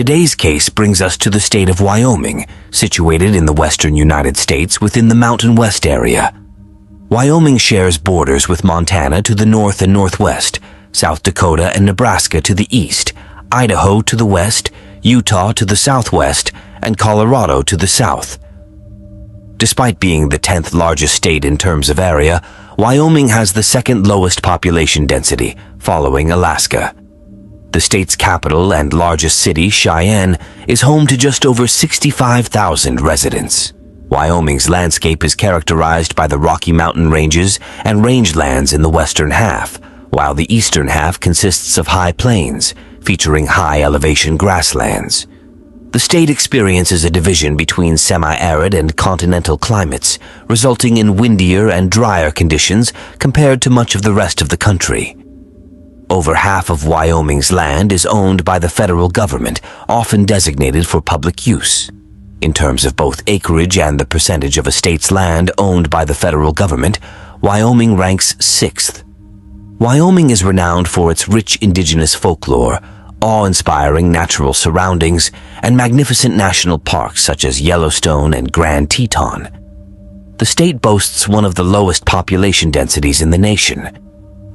Today's case brings us to the state of Wyoming, situated in the western United States within the Mountain West area. Wyoming shares borders with Montana to the north and northwest, South Dakota and Nebraska to the east, Idaho to the west, Utah to the southwest, and Colorado to the south. Despite being the 10th largest state in terms of area, Wyoming has the second lowest population density, following Alaska. The state's capital and largest city, Cheyenne, is home to just over 65,000 residents. Wyoming's landscape is characterized by the Rocky Mountain ranges and rangelands in the western half, while the eastern half consists of high plains, featuring high-elevation grasslands. The state experiences a division between semi-arid and continental climates, resulting in windier and drier conditions compared to much of the rest of the country. Over half of Wyoming's land is owned by the federal government, often designated for public use. In terms of both acreage and the percentage of a state's land owned by the federal government, Wyoming ranks 6th. Wyoming is renowned for its rich indigenous folklore, awe-inspiring natural surroundings, and magnificent national parks such as Yellowstone and Grand Teton. The state boasts one of the lowest population densities in the nation.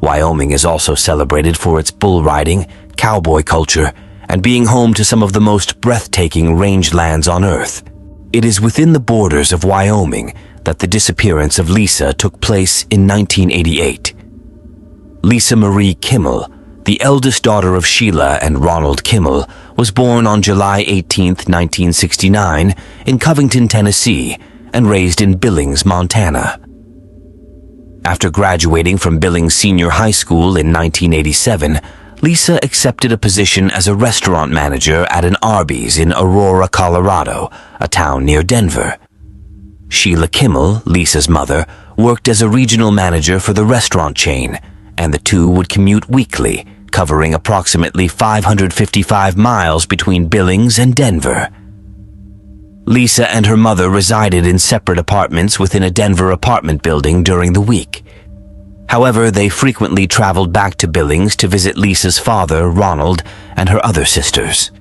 Wyoming is also celebrated for its bull riding, cowboy culture, and being home to some of the most breathtaking rangelands on Earth. It is within the borders of Wyoming that the disappearance of Lisa took place in 1988. Lisa Marie Kimmel, the eldest daughter of Sheila and Ronald Kimmel, was born on July 18, 1969, in Covington, Tennessee, and raised in Billings, Montana. After graduating from Billings Senior High School in 1987, Lisa accepted a position as a restaurant manager at an Arby's in Aurora, Colorado, a town near Denver. Sheila Kimmel, Lisa's mother, worked as a regional manager for the restaurant chain, and the two would commute weekly, covering approximately 555 miles between Billings and Denver. Lisa and her mother resided in separate apartments within a Denver apartment building during the week. However, they frequently traveled back to Billings to visit Lisa's father, Ronald, and her other sisters.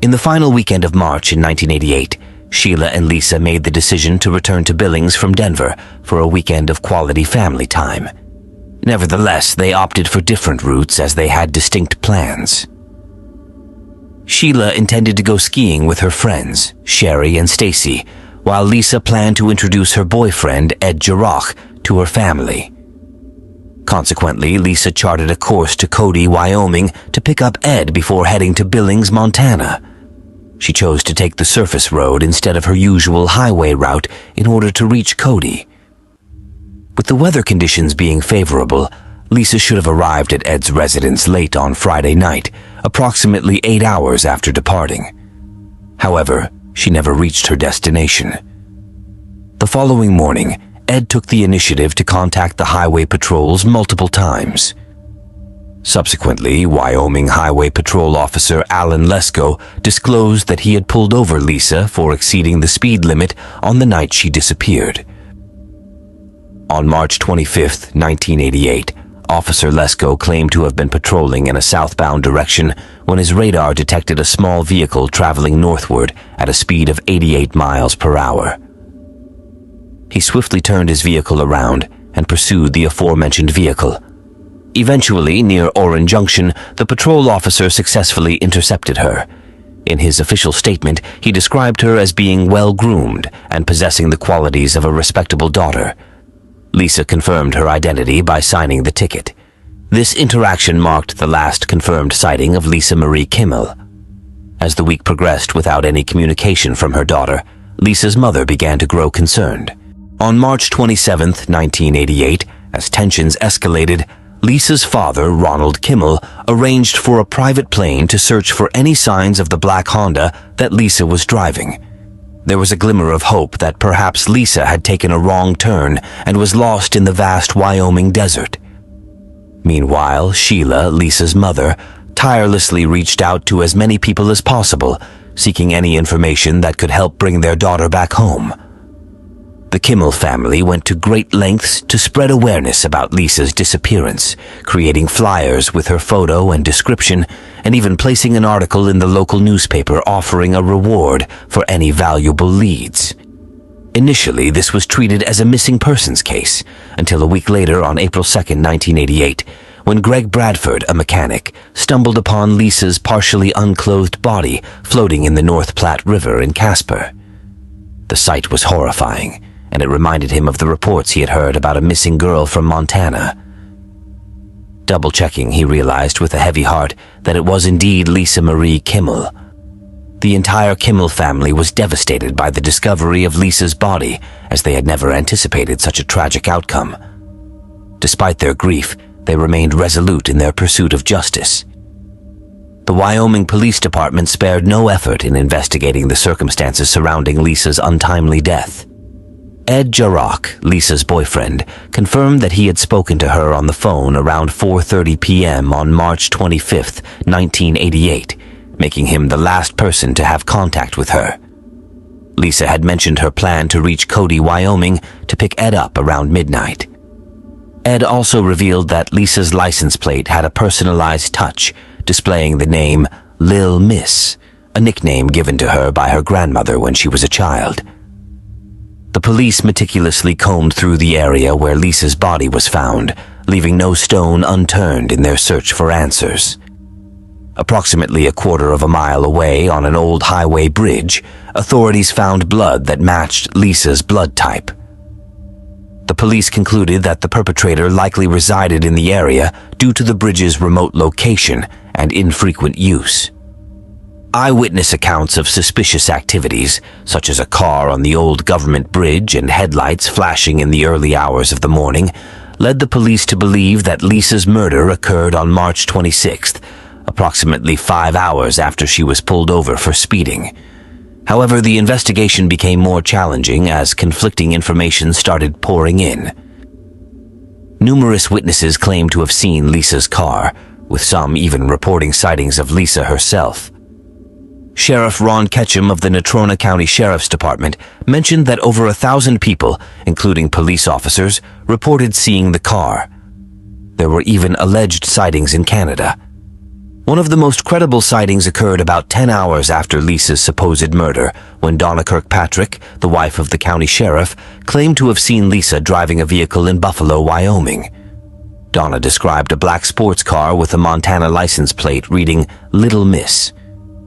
In the final weekend of March in 1988, Sheila and Lisa made the decision to return to Billings from Denver for a weekend of quality family time. Nevertheless, they opted for different routes as they had distinct plans. Sheila intended to go skiing with her friends, Sherry and Stacy, while Lisa planned to introduce her boyfriend, Ed Jarrach, to her family. Consequently, Lisa charted a course to Cody, Wyoming, to pick up Ed before heading to Billings, Montana. She chose to take the surface road instead of her usual highway route in order to reach Cody. With the weather conditions being favorable, Lisa should have arrived at Ed's residence late on Friday night, approximately 8 hours after departing. However, she never reached her destination. The following morning, Ed took the initiative to contact the highway patrols multiple times. Subsequently, Wyoming Highway Patrol Officer Alan Lesko disclosed that he had pulled over Lisa for exceeding the speed limit on the night she disappeared. On March 25, 1988, Officer Lesko claimed to have been patrolling in a southbound direction when his radar detected a small vehicle traveling northward at a speed of 88 miles per hour. He swiftly turned his vehicle around and pursued the aforementioned vehicle. Eventually, near Orange Junction, the patrol officer successfully intercepted her. In his official statement, he described her as being well-groomed and possessing the qualities of a respectable daughter. Lisa confirmed her identity by signing the ticket. This interaction marked the last confirmed sighting of Lisa Marie Kimmel. As the week progressed without any communication from her daughter, Lisa's mother began to grow concerned. On March 27, 1988, as tensions escalated, Lisa's father, Ronald Kimmel, arranged for a private plane to search for any signs of the black Honda that Lisa was driving. There was a glimmer of hope that perhaps Lisa had taken a wrong turn and was lost in the vast Wyoming desert. Meanwhile, Sheila, Lisa's mother, tirelessly reached out to as many people as possible, seeking any information that could help bring their daughter back home. The Kimmel family went to great lengths to spread awareness about Lisa's disappearance, creating flyers with her photo and description, and even placing an article in the local newspaper offering a reward for any valuable leads. Initially, this was treated as a missing persons case, until a week later on April 2, 1988, when Greg Bradford, a mechanic, stumbled upon Lisa's partially unclothed body floating in the North Platte River in Casper. The sight was horrifying, and it reminded him of the reports he had heard about a missing girl from Montana. Double-checking, he realized with a heavy heart that it was indeed Lisa Marie Kimmel. The entire Kimmel family was devastated by the discovery of Lisa's body, as they had never anticipated such a tragic outcome. Despite their grief, they remained resolute in their pursuit of justice. The Wyoming Police Department spared no effort in investigating the circumstances surrounding Lisa's untimely death. Ed Jarrock, Lisa's boyfriend, confirmed that he had spoken to her on the phone around 4:30 p.m. on March 25, 1988, making him the last person to have contact with her. Lisa had mentioned her plan to reach Cody, Wyoming, to pick Ed up around midnight. Ed also revealed that Lisa's license plate had a personalized touch, displaying the name Lil Miss, a nickname given to her by her grandmother when she was a child. The police meticulously combed through the area where Lisa's body was found, leaving no stone unturned in their search for answers. Approximately a quarter of a mile away on an old highway bridge, authorities found blood that matched Lisa's blood type. The police concluded that the perpetrator likely resided in the area due to the bridge's remote location and infrequent use. Eyewitness accounts of suspicious activities, such as a car on the old government bridge and headlights flashing in the early hours of the morning, led the police to believe that Lisa's murder occurred on March 26th, approximately 5 hours after she was pulled over for speeding. However, the investigation became more challenging as conflicting information started pouring in. Numerous witnesses claimed to have seen Lisa's car, with some even reporting sightings of Lisa herself. Sheriff Ron Ketchum of the Natrona County Sheriff's Department mentioned that over 1,000 people, including police officers, reported seeing the car. There were even alleged sightings in Canada. One of the most credible sightings occurred about 10 hours after Lisa's supposed murder, when Donna Kirkpatrick, the wife of the county sheriff, claimed to have seen Lisa driving a vehicle in Buffalo, Wyoming. Donna described a black sports car with a Montana license plate reading Little Miss.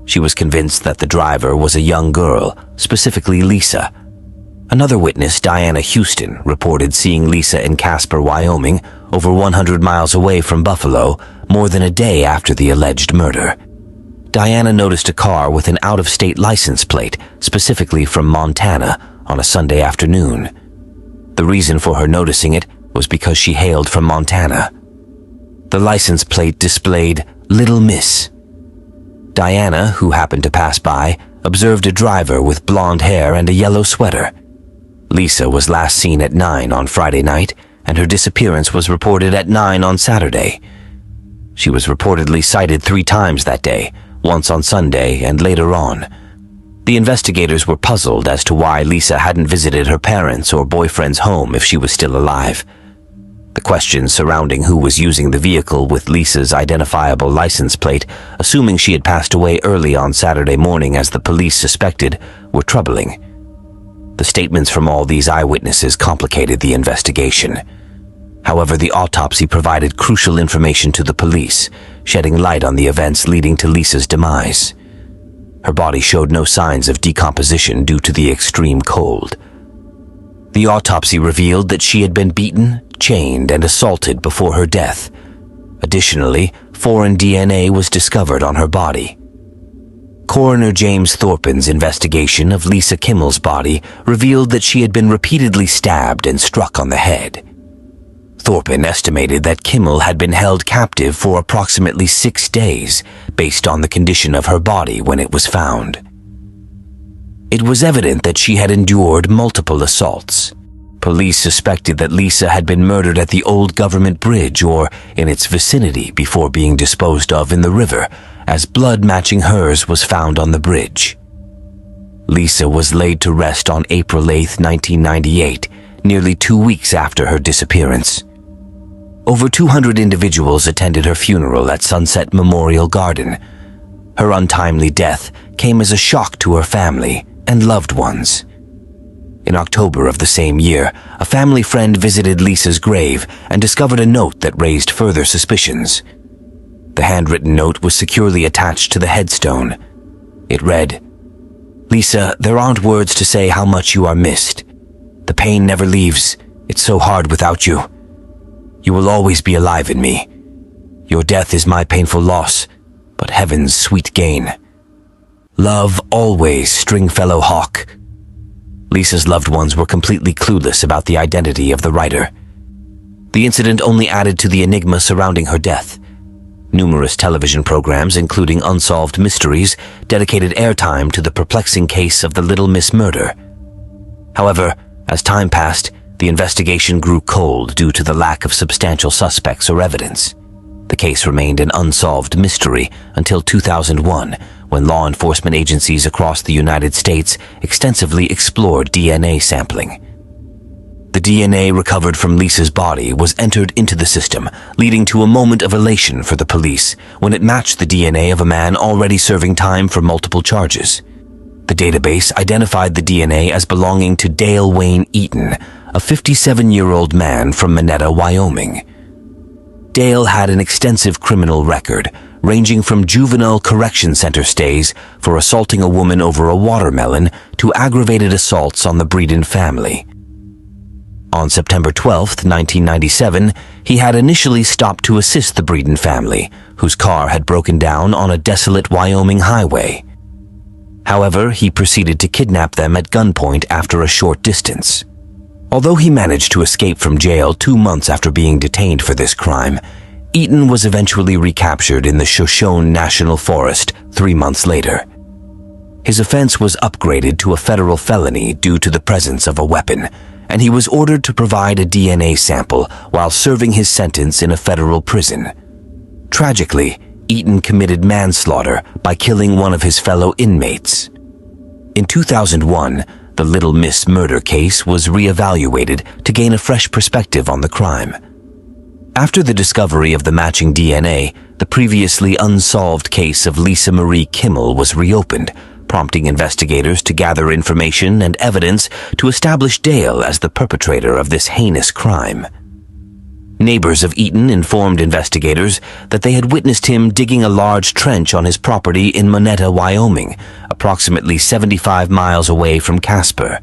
She was convinced that the driver was a young girl, specifically Lisa. Another witness, Diana Houston, reported seeing Lisa in Casper, Wyoming, over 100 miles away from Buffalo, more than a day after the alleged murder. Diana noticed a car with an out-of-state license plate, specifically from Montana, on a Sunday afternoon. The reason for her noticing it was because she hailed from Montana. The license plate displayed Little Miss. Diana, who happened to pass by, observed a driver with blonde hair and a yellow sweater. Lisa was last seen at 9 on Friday night, and her disappearance was reported at 9 on Saturday. She was reportedly sighted 3 times that day, once on Sunday and later on. The investigators were puzzled as to why Lisa hadn't visited her parents' or boyfriend's home if she was still alive. The questions surrounding who was using the vehicle with Lisa's identifiable license plate, assuming she had passed away early on Saturday morning as the police suspected, were troubling. The statements from all these eyewitnesses complicated the investigation. However, the autopsy provided crucial information to the police, shedding light on the events leading to Lisa's demise. Her body showed no signs of decomposition due to the extreme cold. The autopsy revealed that she had been beaten, chained, and assaulted before her death. Additionally, foreign DNA was discovered on her body. Coroner James Thorpen's investigation of Lisa Kimmel's body revealed that she had been repeatedly stabbed and struck on the head. Thorpen estimated that Kimmel had been held captive for approximately 6 days, based on the condition of her body when it was found. It was evident that she had endured multiple assaults. Police suspected that Lisa had been murdered at the old government bridge or in its vicinity before being disposed of in the river, as blood matching hers was found on the bridge. Lisa was laid to rest on April 8, 1998, nearly 2 weeks after her disappearance. Over 200 individuals attended her funeral at Sunset Memorial Garden. Her untimely death came as a shock to her family and loved ones. In October of the same year, a family friend visited Lisa's grave and discovered a note that raised further suspicions. The handwritten note was securely attached to the headstone. It read, "Lisa, there aren't words to say how much you are missed. The pain never leaves. It's so hard without you. You will always be alive in me. Your death is my painful loss, but heaven's sweet gain. Love always, Stringfellow Hawk." Lisa's loved ones were completely clueless about the identity of the writer. The incident only added to the enigma surrounding her death. Numerous television programs, including Unsolved Mysteries, dedicated airtime to the perplexing case of the Little Miss murder. However, as time passed, the investigation grew cold due to the lack of substantial suspects or evidence. The case remained an unsolved mystery until 2001, when law enforcement agencies across the United States extensively explored DNA sampling. The DNA recovered from Lisa's body was entered into the system, leading to a moment of elation for the police when it matched the DNA of a man already serving time for multiple charges. The database identified the DNA as belonging to Dale Wayne Eaton, a 57-year-old man from Monetta, Wyoming. Dale had an extensive criminal record, ranging from juvenile correction center stays for assaulting a woman over a watermelon to aggravated assaults on the Breeden family. On September 12, 1997, he had initially stopped to assist the Breeden family, whose car had broken down on a desolate Wyoming highway. However, he proceeded to kidnap them at gunpoint after a short distance. Although he managed to escape from jail 2 months after being detained for this crime, Eaton was eventually recaptured in the Shoshone National Forest 3 months later. His offense was upgraded to a federal felony due to the presence of a weapon, and he was ordered to provide a DNA sample while serving his sentence in a federal prison. Tragically, Eaton committed manslaughter by killing one of his fellow inmates. In 2001, the Little Miss murder case was re-evaluated to gain a fresh perspective on the crime. After the discovery of the matching DNA, the previously unsolved case of Lisa Marie Kimmel was reopened, prompting investigators to gather information and evidence to establish Dale as the perpetrator of this heinous crime. Neighbors of Eaton informed investigators that they had witnessed him digging a large trench on his property in Monetta, Wyoming, approximately 75 miles away from Casper.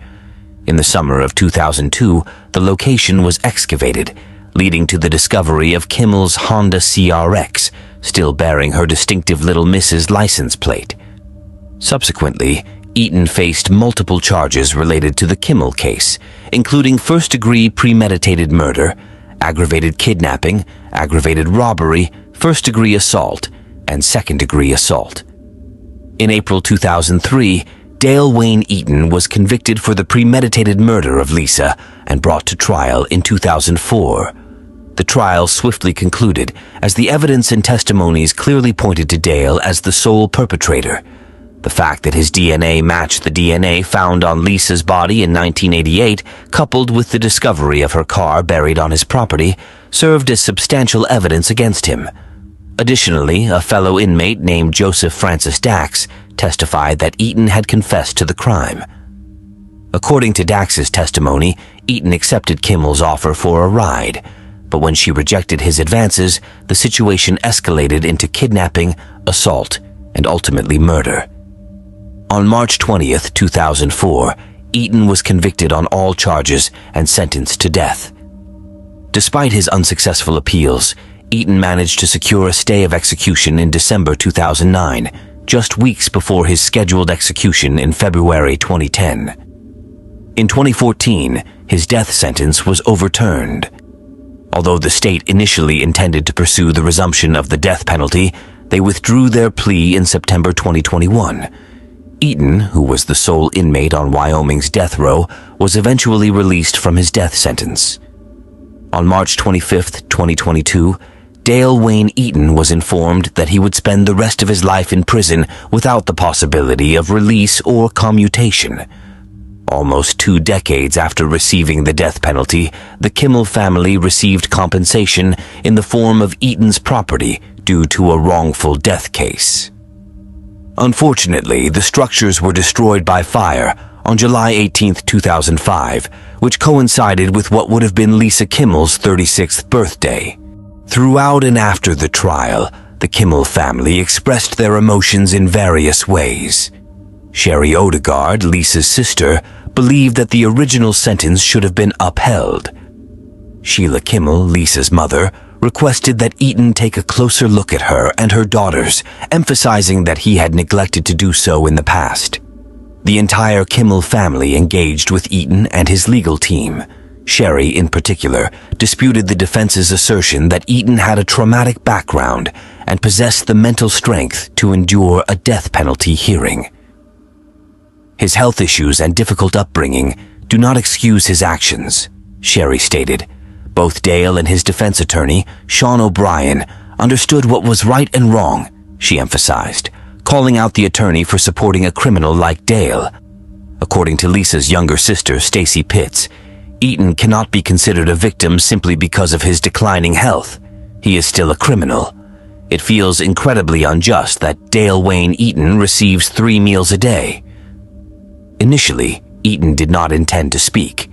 In the summer of 2002, the location was excavated, leading to the discovery of Kimmel's Honda CRX, still bearing her distinctive Little Miss's license plate. Subsequently, Eaton faced multiple charges related to the Kimmel case, including first-degree premeditated murder, aggravated kidnapping, aggravated robbery, first-degree assault, and second-degree assault. In April 2003, Dale Wayne Eaton was convicted for the premeditated murder of Lisa and brought to trial in 2004. The trial swiftly concluded, as the evidence and testimonies clearly pointed to Dale as the sole perpetrator. The fact that his DNA matched the DNA found on Lisa's body in 1988, coupled with the discovery of her car buried on his property, served as substantial evidence against him. Additionally, a fellow inmate named Joseph Francis Dax testified that Eaton had confessed to the crime. According to Dax's testimony, Eaton accepted Kimmel's offer for a ride, but when she rejected his advances, the situation escalated into kidnapping, assault, and ultimately murder. On March 20, 2004, Eaton was convicted on all charges and sentenced to death. Despite his unsuccessful appeals, Eaton managed to secure a stay of execution in December 2009, just weeks before his scheduled execution in February 2010. In 2014, his death sentence was overturned. Although the state initially intended to pursue the resumption of the death penalty, they withdrew their plea in September 2021. Eaton, who was the sole inmate on Wyoming's death row, was eventually released from his death sentence. On March 25, 2022, Dale Wayne Eaton was informed that he would spend the rest of his life in prison without the possibility of release or commutation. Almost 2 decades after receiving the death penalty, the Kimmel family received compensation in the form of Eaton's property due to a wrongful death case. Unfortunately, the structures were destroyed by fire on July 18, 2005, which coincided with what would have been Lisa Kimmel's 36th birthday. Throughout and after the trial, the Kimmel family expressed their emotions in various ways. Sherry Odegaard, Lisa's sister, believed that the original sentence should have been upheld. Sheila Kimmel, Lisa's mother, requested that Eaton take a closer look at her and her daughters, emphasizing that he had neglected to do so in the past. The entire Kimmel family engaged with Eaton and his legal team. Sherry, in particular, disputed the defense's assertion that Eaton had a traumatic background and possessed the mental strength to endure a death penalty hearing. His health issues and difficult upbringing do not excuse his actions, Sherry stated. Both Dale and his defense attorney, Sean O'Brien, understood what was right and wrong, she emphasized, calling out the attorney for supporting a criminal like Dale. According to Lisa's younger sister, Stacy Pitts, Eaton cannot be considered a victim simply because of his declining health. He is still a criminal. It feels incredibly unjust that Dale Wayne Eaton receives 3 meals a day. Initially, Eaton did not intend to speak.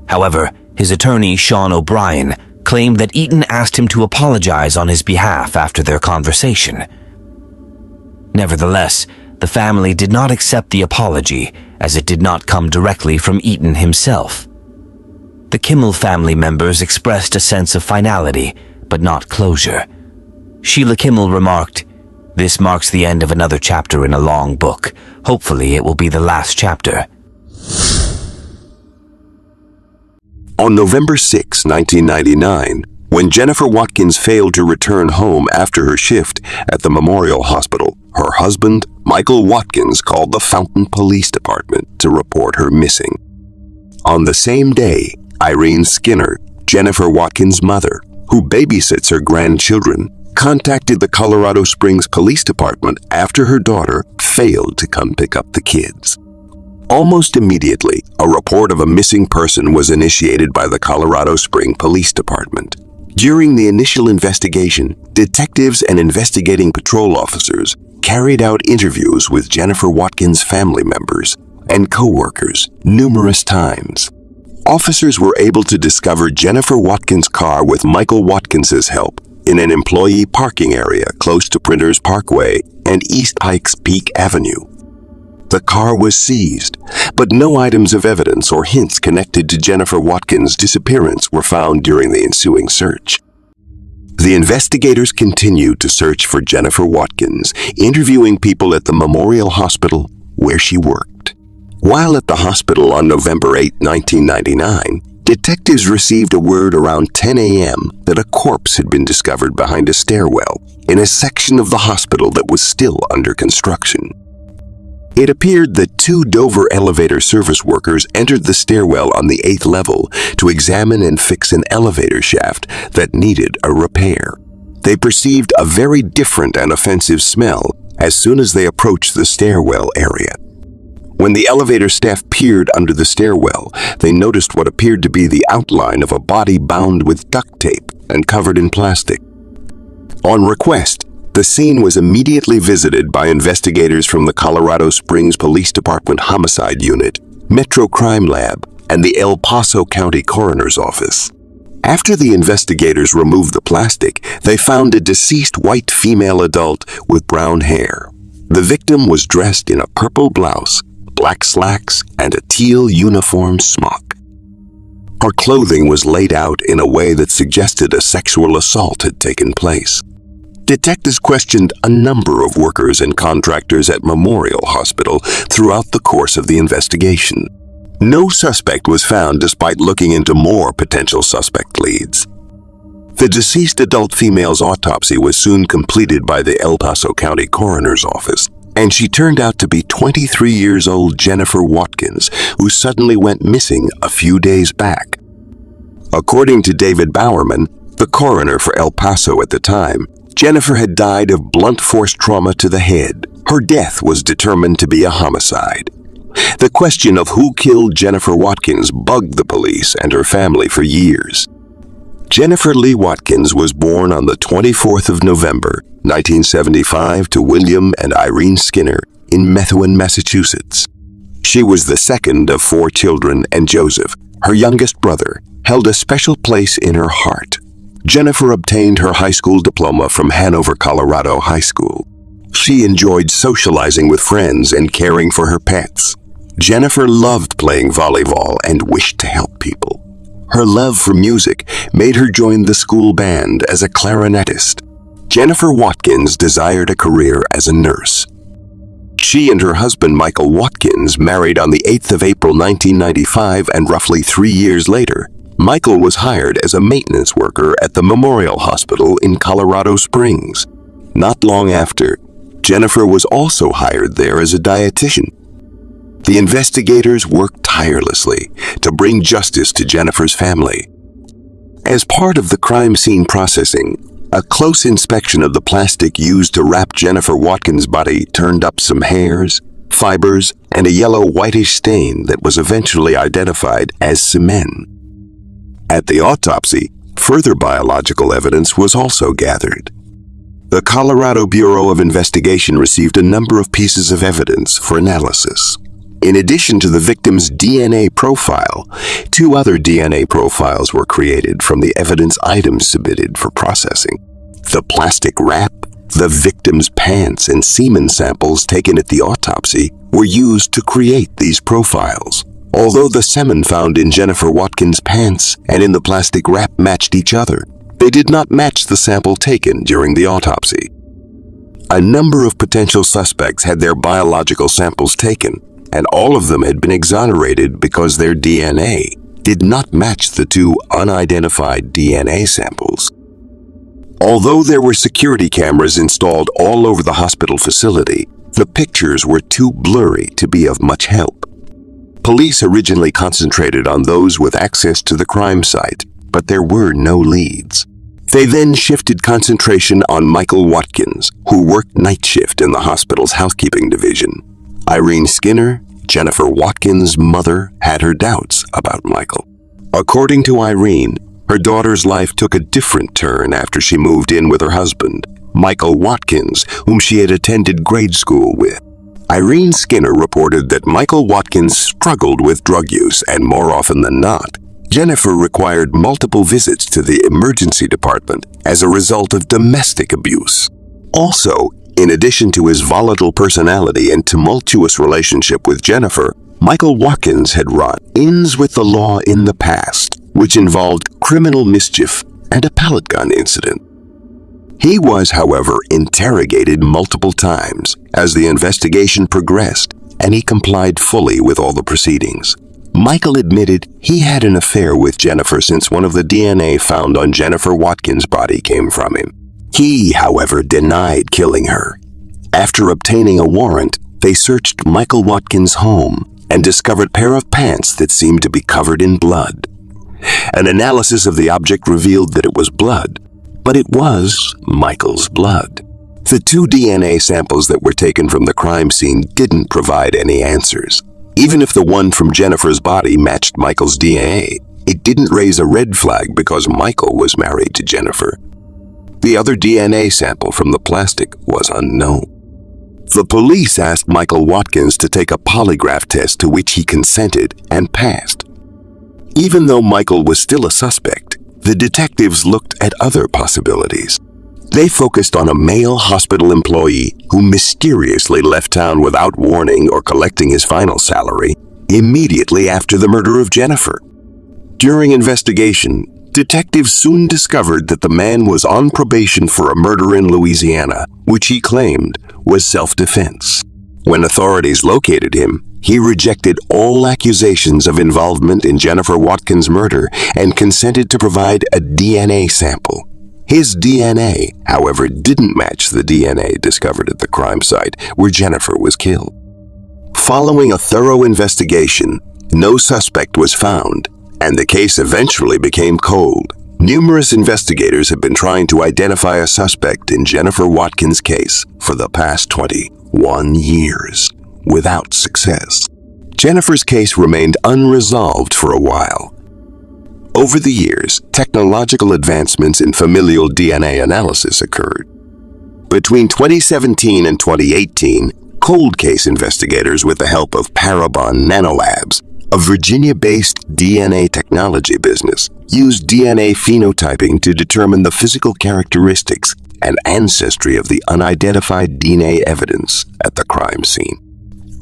However, his attorney, Sean O'Brien, claimed that Eaton asked him to apologize on his behalf after their conversation. Nevertheless, the family did not accept the apology, as it did not come directly from Eaton himself. The Kimmel family members expressed a sense of finality, but not closure. Sheila Kimmel remarked, "This marks the end of another chapter in a long book. Hopefully it will be the last chapter." On November 6, 1999, when Jennifer Watkins failed to return home after her shift at the Memorial Hospital, her husband, Michael Watkins, called the Fountain Police Department to report her missing. On the same day, Irene Skinner, Jennifer Watkins' mother, who babysits her grandchildren, contacted the Colorado Springs Police Department after her daughter failed to come pick up the kids. Almost immediately, a report of a missing person was initiated by the Colorado Springs Police Department. During the initial investigation, detectives and investigating patrol officers carried out interviews with Jennifer Watkins' family members and co-workers numerous times. Officers were able to discover Jennifer Watkins' car with Michael Watkins's help in an employee parking area close to Printers Parkway and East Pikes Peak Avenue. The car was seized, but no items of evidence or hints connected to Jennifer Watkins' disappearance were found during the ensuing search. The investigators continued to search for Jennifer Watkins, interviewing people at the Memorial Hospital where she worked. While at the hospital on November 8, 1999, detectives received a word around 10 a.m. that a corpse had been discovered behind a stairwell in a section of the hospital that was still under construction. It appeared that 2 Dover elevator service workers entered the stairwell on the 8th level to examine and fix an elevator shaft that needed a repair. They perceived a very different and offensive smell as soon as they approached the stairwell area. When the elevator staff peered under the stairwell, they noticed what appeared to be the outline of a body bound with duct tape and covered in plastic. On request, the scene was immediately visited by investigators from the Colorado Springs Police Department Homicide Unit, Metro Crime Lab, and the El Paso County Coroner's Office. After the investigators removed the plastic, they found a deceased white female adult with brown hair. The victim was dressed in a purple blouse, black slacks, and a teal uniform smock. Her clothing was laid out in a way that suggested a sexual assault had taken place. Detectives questioned a number of workers and contractors at Memorial Hospital throughout the course of the investigation. No suspect was found despite looking into more potential suspect leads. The deceased adult female's autopsy was soon completed by the El Paso County Coroner's Office, and she turned out to be 23 years old Jennifer Watkins, who suddenly went missing a few days back. According to David Bowerman, The coroner for El Paso at the time, Jennifer had died of blunt force trauma to the head. Her death was determined to be a homicide. The question of who killed Jennifer Watkins bugged the police and her family for years. Jennifer Lee Watkins was born on the 24th of November, 1975 to William and Irene Skinner in Methuen, Massachusetts. She was the second of 4 children, and Joseph, her youngest brother, held a special place in her heart. Jennifer obtained her high school diploma from Hanover, Colorado High School. She enjoyed socializing with friends and caring for her pets. Jennifer loved playing volleyball and wished to help people. Her love for music made her join the school band as a clarinetist. Jennifer Watkins desired a career as a nurse. She and her husband Michael Watkins married on the 8th of April 1995, and roughly 3 years later, Michael was hired as a maintenance worker at the Memorial Hospital in Colorado Springs. Not long after, Jennifer was also hired there as a dietitian. The investigators worked tirelessly to bring justice to Jennifer's family. As part of the crime scene processing, a close inspection of the plastic used to wrap Jennifer Watkins' body turned up some hairs, fibers, and a yellow-whitish stain that was eventually identified as semen. At the autopsy, further biological evidence was also gathered. The Colorado Bureau of Investigation received a number of pieces of evidence for analysis. In addition to the victim's DNA profile, 2 other DNA profiles were created from the evidence items submitted for processing. The plastic wrap, the victim's pants, and semen samples taken at the autopsy were used to create these profiles. Although the semen found in Jennifer Watkins' pants and in the plastic wrap matched each other, they did not match the sample taken during the autopsy. A number of potential suspects had their biological samples taken, and all of them had been exonerated because their DNA did not match the 2 unidentified DNA samples. Although there were security cameras installed all over the hospital facility, the pictures were too blurry to be of much help. Police originally concentrated on those with access to the crime site, but there were no leads. They then shifted concentration on Michael Watkins, who worked night shift in the hospital's housekeeping division. Irene Skinner, Jennifer Watkins' mother, had her doubts about Michael. According to Irene, her daughter's life took a different turn after she moved in with her husband, Michael Watkins, whom she had attended grade school with. Irene Skinner reported that Michael Watkins struggled with drug use, and more often than not, Jennifer required multiple visits to the emergency department as a result of domestic abuse. Also, in addition to his volatile personality and tumultuous relationship with Jennifer, Michael Watkins had run-ins with the law in the past, which involved criminal mischief and a pellet gun incident. He was, however, interrogated multiple times as the investigation progressed, and he complied fully with all the proceedings. Michael admitted he had an affair with Jennifer since one of the DNA found on Jennifer Watkins' body came from him. He, however, denied killing her. After obtaining a warrant, they searched Michael Watkins' home and discovered a pair of pants that seemed to be covered in blood. An analysis of the object revealed that it was blood, but it was Michael's blood. The 2 DNA samples that were taken from the crime scene didn't provide any answers. Even if the one from Jennifer's body matched Michael's DNA, it didn't raise a red flag because Michael was married to Jennifer. The other DNA sample from the plastic was unknown. The police asked Michael Watkins to take a polygraph test, to which he consented and passed. Even though Michael was still a suspect, the detectives looked at other possibilities. They focused on a male hospital employee who mysteriously left town without warning or collecting his final salary immediately after the murder of Jennifer. During investigation, detectives soon discovered that the man was on probation for a murder in Louisiana, which he claimed was self-defense. When authorities located him, he rejected all accusations of involvement in Jennifer Watkins' murder and consented to provide a DNA sample. His DNA, however, didn't match the DNA discovered at the crime site where Jennifer was killed. Following a thorough investigation, no suspect was found, and the case eventually became cold. Numerous investigators have been trying to identify a suspect in Jennifer Watkins' case for the past 21 years, without success. Jennifer's case remained unresolved for a while. Over the years, technological advancements in familial DNA analysis occurred. Between 2017 and 2018, cold case investigators, with the help of Parabon Nanolabs, a Virginia-based DNA technology business, used DNA phenotyping to determine the physical characteristics and ancestry of the unidentified DNA evidence at the crime scene.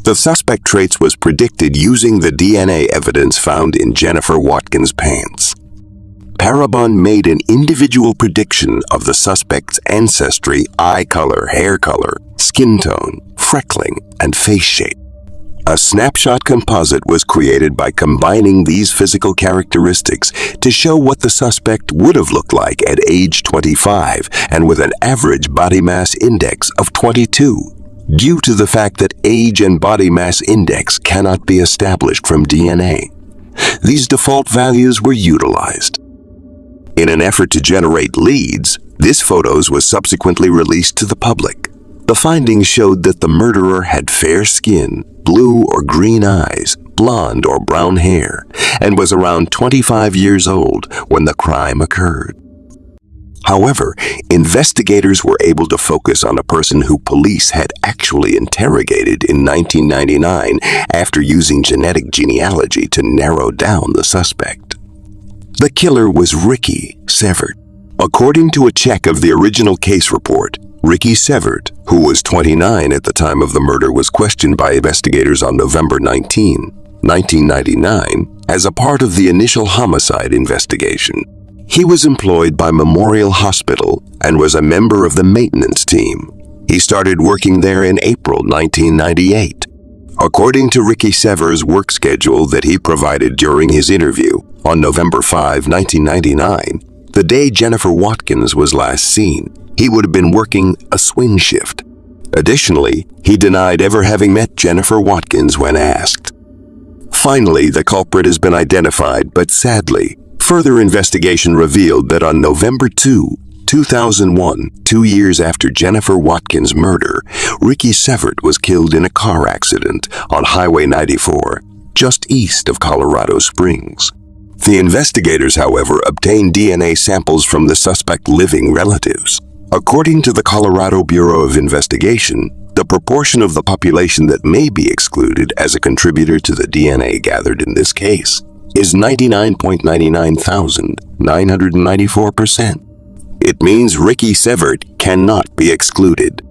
The suspect traits was predicted using the DNA evidence found in Jennifer Watkins' pants. Parabon made an individual prediction of the suspect's ancestry, eye color, hair color, skin tone, freckling, and face shape. A snapshot composite was created by combining these physical characteristics to show what the suspect would have looked like at age 25 and with an average body mass index of 22. Due to the fact that age and body mass index cannot be established from DNA, these default values were utilized. In an effort to generate leads, this photos was subsequently released to the public. The findings showed that the murderer had fair skin, blue or green eyes, blonde or brown hair, and was around 25 years old when the crime occurred. However, investigators were able to focus on a person who police had actually interrogated in 1999 after using genetic genealogy to narrow down the suspect. The killer was Ricky Severt. According to a check of the original case report, Ricky Severt, who was 29 at the time of the murder, was questioned by investigators on November 19, 1999, as a part of the initial homicide investigation. He was employed by Memorial Hospital and was a member of the maintenance team. He started working there in April 1998. According to Ricky Severt's work schedule that he provided during his interview on November 5, 1999, the day Jennifer Watkins was last seen, he would have been working a swing shift. Additionally, he denied ever having met Jennifer Watkins when asked. Finally, the culprit has been identified, but sadly, further investigation revealed that on November 2, 2001, 2 years after Jennifer Watkins' murder, Ricky Severt was killed in a car accident on Highway 94, just east of Colorado Springs. The investigators, however, obtained DNA samples from the suspect's living relatives. According to the Colorado Bureau of Investigation, the proportion of the population that may be excluded as a contributor to the DNA gathered in this case is 99.99,994%. It means Ricky Severt cannot be excluded.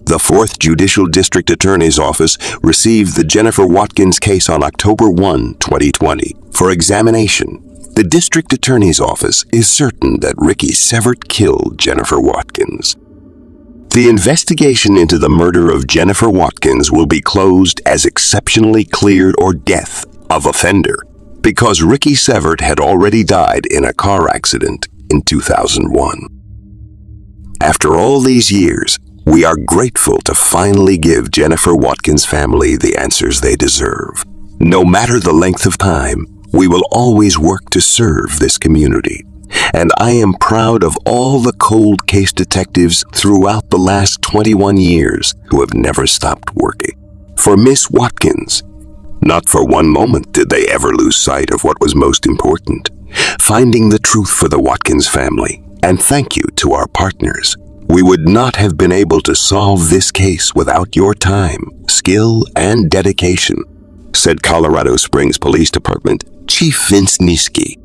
The 4th Judicial District Attorney's Office received the Jennifer Watkins case on October 1, 2020, for examination. The District Attorney's Office is certain that Ricky Severt killed Jennifer Watkins. The investigation into the murder of Jennifer Watkins will be closed as exceptionally cleared or death of offender, because Ricky Severt had already died in a car accident in 2001. After all these years, we are grateful to finally give Jennifer Watkins' family the answers they deserve. No matter the length of time, we will always work to serve this community. And I am proud of all the cold case detectives throughout the last 21 years who have never stopped working. For Miss Watkins, not for one moment did they ever lose sight of what was most important, finding the truth for the Watkins family. And thank you to our partners. We would not have been able to solve this case without your time, skill, and dedication, said Colorado Springs Police Department Chief Vince Niski.